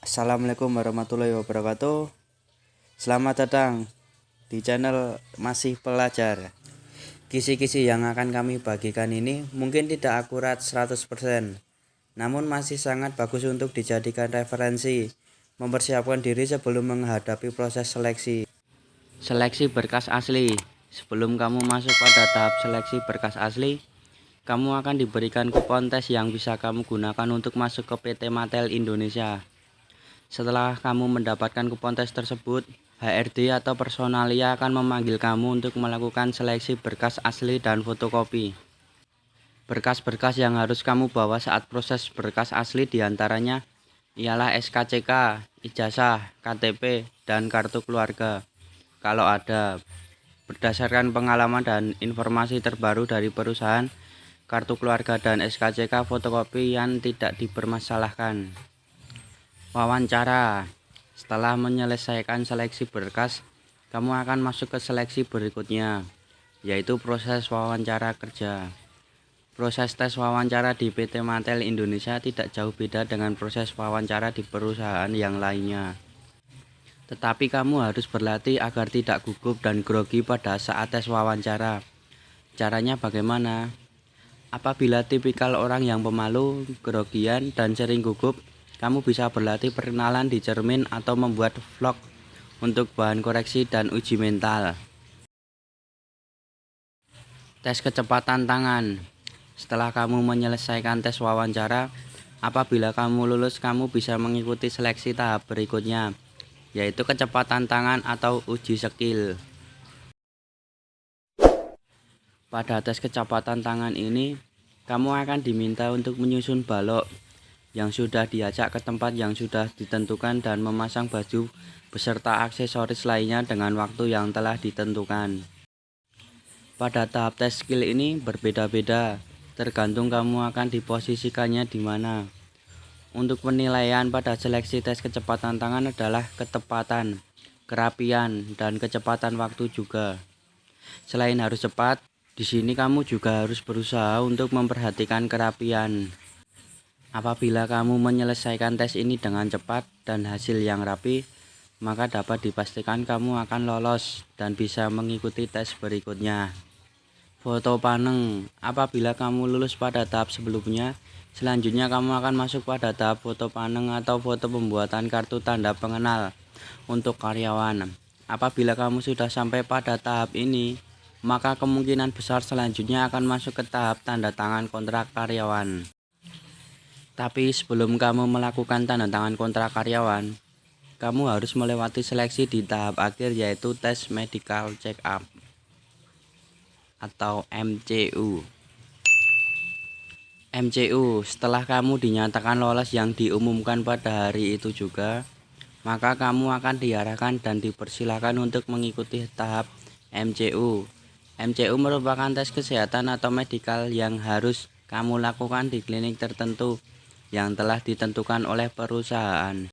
Assalamualaikum warahmatullahi wabarakatuh. Selamat datang di channel Masih Pelajar. Kisi-kisi yang akan kami bagikan ini mungkin tidak akurat 100%, namun masih sangat bagus untuk dijadikan referensi mempersiapkan diri sebelum menghadapi proses seleksi. Seleksi berkas asli. Sebelum kamu masuk pada tahap seleksi berkas asli, kamu akan diberikan kupon tes yang bisa kamu gunakan untuk masuk ke PT Mattel Indonesia. Setelah kamu mendapatkan kupon tes tersebut, HRD atau personalia akan memanggil kamu untuk melakukan seleksi berkas asli dan fotokopi. Berkas-berkas yang harus kamu bawa saat proses berkas asli diantaranya ialah SKCK, ijazah, KTP, dan kartu keluarga. Kalau ada, berdasarkan pengalaman dan informasi terbaru dari perusahaan, kartu keluarga dan SKCK fotokopian tidak dipermasalahkan. Wawancara. Setelah menyelesaikan seleksi berkas, kamu akan masuk ke seleksi berikutnya, yaitu proses wawancara kerja. Proses tes wawancara di PT Mattel Indonesia tidak jauh beda dengan proses wawancara di perusahaan yang lainnya. Tetapi kamu harus berlatih agar tidak gugup dan grogi pada saat tes wawancara. Caranya bagaimana? Apabila tipikal orang yang pemalu, grogian, dan sering gugup, kamu bisa berlatih perkenalan di cermin atau membuat vlog untuk bahan koreksi dan uji mental. Tes kecepatan tangan. Setelah kamu menyelesaikan tes wawancara, apabila kamu lulus, kamu bisa mengikuti seleksi tahap berikutnya, yaitu kecepatan tangan atau uji skill. Pada tes kecepatan tangan ini, kamu akan diminta untuk menyusun balok yang sudah diajak ke tempat yang sudah ditentukan dan memasang baju beserta aksesoris lainnya dengan waktu yang telah ditentukan. Pada tahap tes skill ini berbeda-beda, tergantung kamu akan diposisikannya di mana. Untuk penilaian pada seleksi tes kecepatan tangan adalah ketepatan, kerapian, dan kecepatan waktu juga. Selain harus cepat, di sini kamu juga harus berusaha untuk memperhatikan kerapian. Apabila kamu menyelesaikan tes ini dengan cepat dan hasil yang rapi, maka dapat dipastikan kamu akan lolos dan bisa mengikuti tes berikutnya. Foto paneng. Apabila kamu lulus pada tahap sebelumnya, selanjutnya kamu akan masuk pada tahap foto paneng atau foto pembuatan kartu tanda pengenal untuk karyawan. Apabila kamu sudah sampai pada tahap ini, maka kemungkinan besar selanjutnya akan masuk ke tahap tanda tangan kontrak karyawan. Tapi sebelum kamu melakukan tanda tangan kontrak karyawan, kamu harus melewati seleksi di tahap akhir, yaitu tes medical check up atau MCU. Setelah kamu dinyatakan lolos yang diumumkan pada hari itu juga, maka kamu akan diarahkan dan dipersilakan untuk mengikuti tahap MCU. MCU merupakan tes kesehatan atau medikal yang harus kamu lakukan di klinik tertentu yang telah ditentukan oleh perusahaan.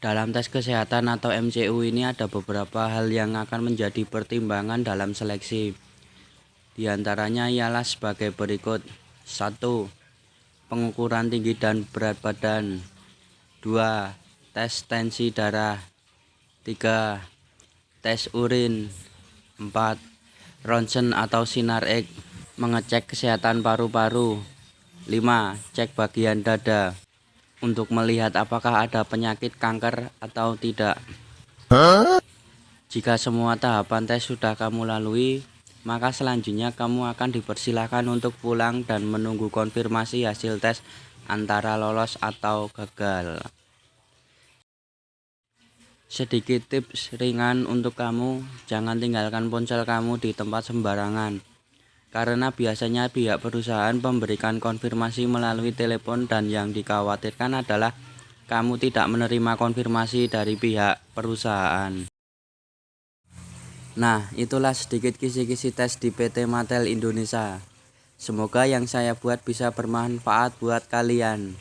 Dalam tes kesehatan atau MCU ini ada beberapa hal yang akan menjadi pertimbangan dalam seleksi. Di antaranya ialah sebagai berikut. 1. Pengukuran tinggi dan berat badan. 2. Tes tensi darah. 3. Tes urin. 4. Ronsen atau sinar X, mengecek kesehatan paru-paru. 5. Cek bagian dada untuk melihat apakah ada penyakit kanker atau tidak. Jika semua tahapan tes sudah kamu lalui, maka selanjutnya kamu akan dipersilakan untuk pulang dan menunggu konfirmasi hasil tes antara lolos atau gagal. Sedikit tips ringan untuk kamu, jangan tinggalkan ponsel kamu di tempat sembarangan, karena biasanya pihak perusahaan memberikan konfirmasi melalui telepon dan yang dikhawatirkan adalah kamu tidak menerima konfirmasi dari pihak perusahaan. Nah, itulah sedikit kisi-kisi tes di PT Mattel Indonesia. Semoga yang saya buat bisa bermanfaat buat kalian.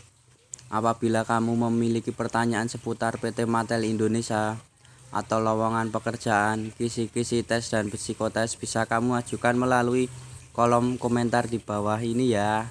Apabila kamu memiliki pertanyaan seputar PT Mattel Indonesia atau lowongan pekerjaan, kisi-kisi tes dan psikotes bisa kamu ajukan melalui kolom komentar di bawah ini ya.